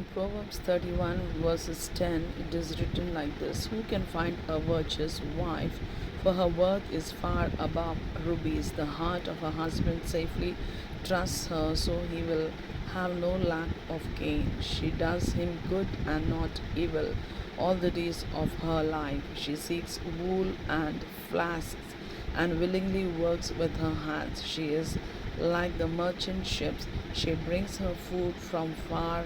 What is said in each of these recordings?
In Proverbs 31, verses 10, it is written like this: Who can find a virtuous wife? For her worth is far above rubies. The heart of her husband safely trusts her, so he will have no lack of gain. She does him good and not evil all the days of her life. She seeks wool and flasks and willingly works with her hands. She is like the merchant ships. She brings her food from far.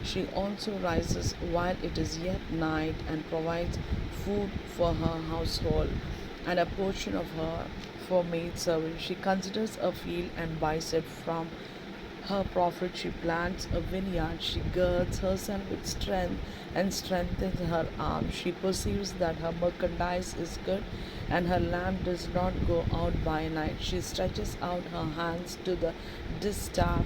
She also rises while it is yet night and provides food for her household and a portion of her for maidservant. She considers a field and buys it from her profit. She plants a vineyard. She girds herself with strength and strengthens her arm. She perceives that her merchandise is good and her lamp does not go out by night. She stretches out her hands to the distaff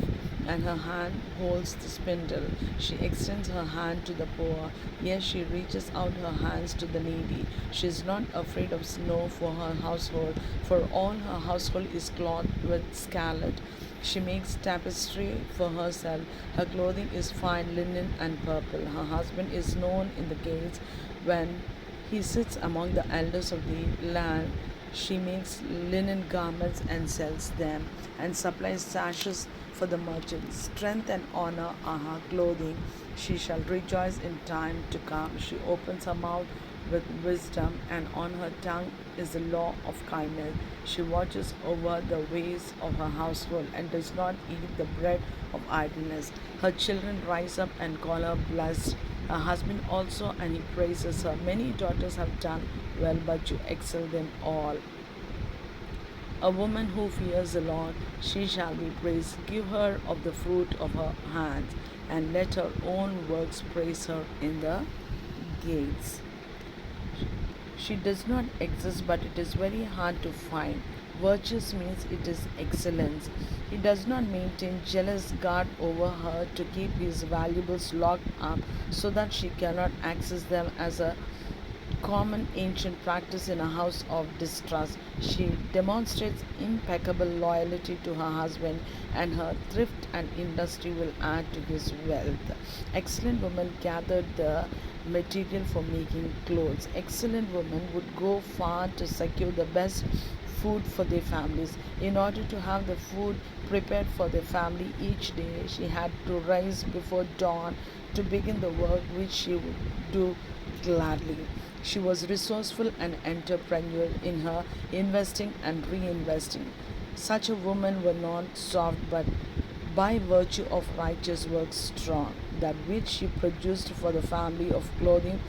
and her hand holds the spindle. She extends her hand to the poor. Yes, she reaches out her hands to the needy. She is not afraid of snow for her household, for all her household is clothed with scarlet. She makes tapestry for herself. Her clothing is fine linen and purple. Her husband is known in the gates when he sits among the elders of the land. She makes linen garments and sells them, and supplies sashes for the merchants. Strength and honor are her clothing. She shall rejoice in time to come. She opens her mouth with wisdom, and on her tongue is the law of kindness. She watches over the ways of her household and does not eat the bread of idleness. Her children rise up and call her blessed. Her husband also, and he praises her. Many daughters have done well, but you excel them all. A woman who fears the Lord, she shall be praised. Give her of the fruit of her hands, and let her own works praise her in the gates. She does not exist, but it is very hard to find. Virtuous means it is excellence. He does not maintain jealous guard over her to keep his valuables locked up so that she cannot access them as a common ancient practice in a house of distrust. She demonstrates impeccable loyalty to her husband, and her thrift and industry will add to his wealth. Excellent women gathered the material for making clothes. Excellent women would go far to secure the best food for their families. In order to have the food prepared for their family each day, she had to rise before dawn to begin the work which she would do gladly. She was resourceful and entrepreneur in her investing and reinvesting. Such a woman was not soft, but by virtue of righteous works strong. That which she produced for the family of clothing,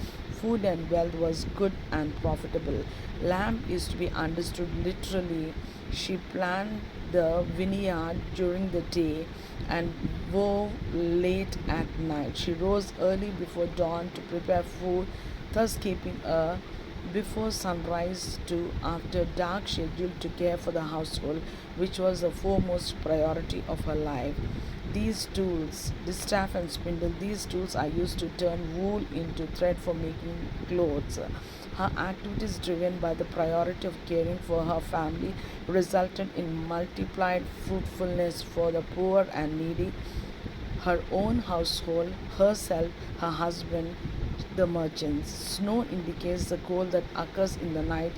food, and wealth was good and profitable. Lamb is to be understood literally. She planned the vineyard during the day and wove late at night. She rose early before dawn to prepare food, thus keeping a before sunrise to after dark schedule to care for the household, which was the foremost priority of her life. These tools, distaff and spindle, these tools are used to turn wool into thread for making clothes. Her activities, driven by the priority of caring for her family, resulted in multiplied fruitfulness for the poor and needy, her own household, herself, her husband, the merchants. Snow indicates the cold that occurs in the night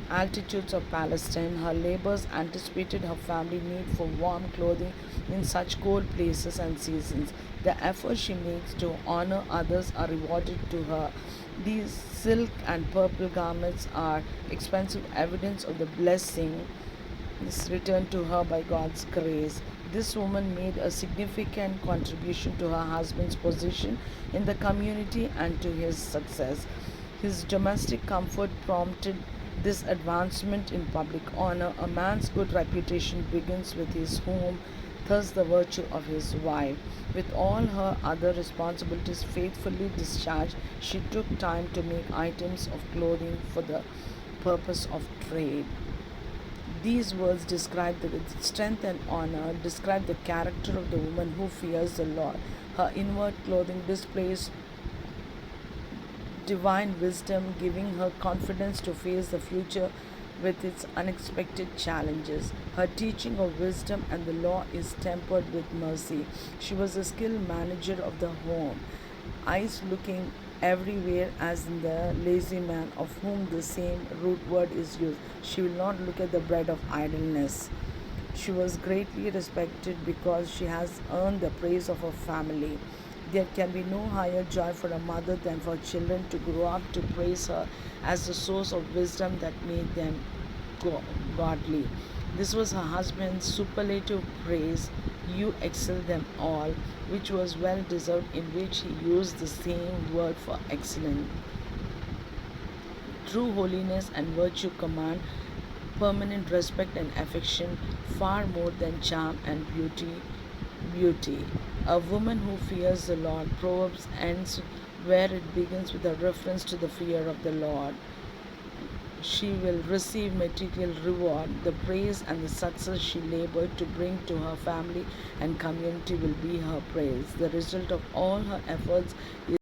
altitudes of Palestine. Her labors anticipated her family need for warm clothing in such cold places and seasons. The efforts she makes to honor others are rewarded to her. These silk and purple garments are expensive evidence of the blessing is returned to her by God's grace. This woman made a significant contribution to her husband's position in the community and to his success. His domestic comfort prompted this advancement in public honor. A man's good reputation begins with his home, thus, the virtue of his wife. With all her other responsibilities faithfully discharged, she took time to make items of clothing for the purpose of trade. These words describe the strength and honor, describe the character of the woman who fears the Lord. Her inward clothing displays divine wisdom, giving her confidence to face the future with its unexpected challenges. Her teaching of wisdom and the law is tempered with mercy. She was a skilled manager of the home, eyes looking everywhere, as in the lazy man, of whom the same root word is used. She will not look at the bread of idleness. She was greatly respected because she has earned the praise of her family. There can be no higher joy for a mother than for children to grow up to praise her as the source of wisdom that made them godly. This was her husband's superlative praise. You excel them all, which was well deserved, in which he used the same word for excellent. True holiness and virtue command permanent respect and affection far more than charm and beauty. A woman who fears the Lord. Proverbs ends where it begins with a reference to the fear of the Lord. She will receive material reward. The praise and the success she labored to bring to her family and community will be her praise. The result of all her efforts is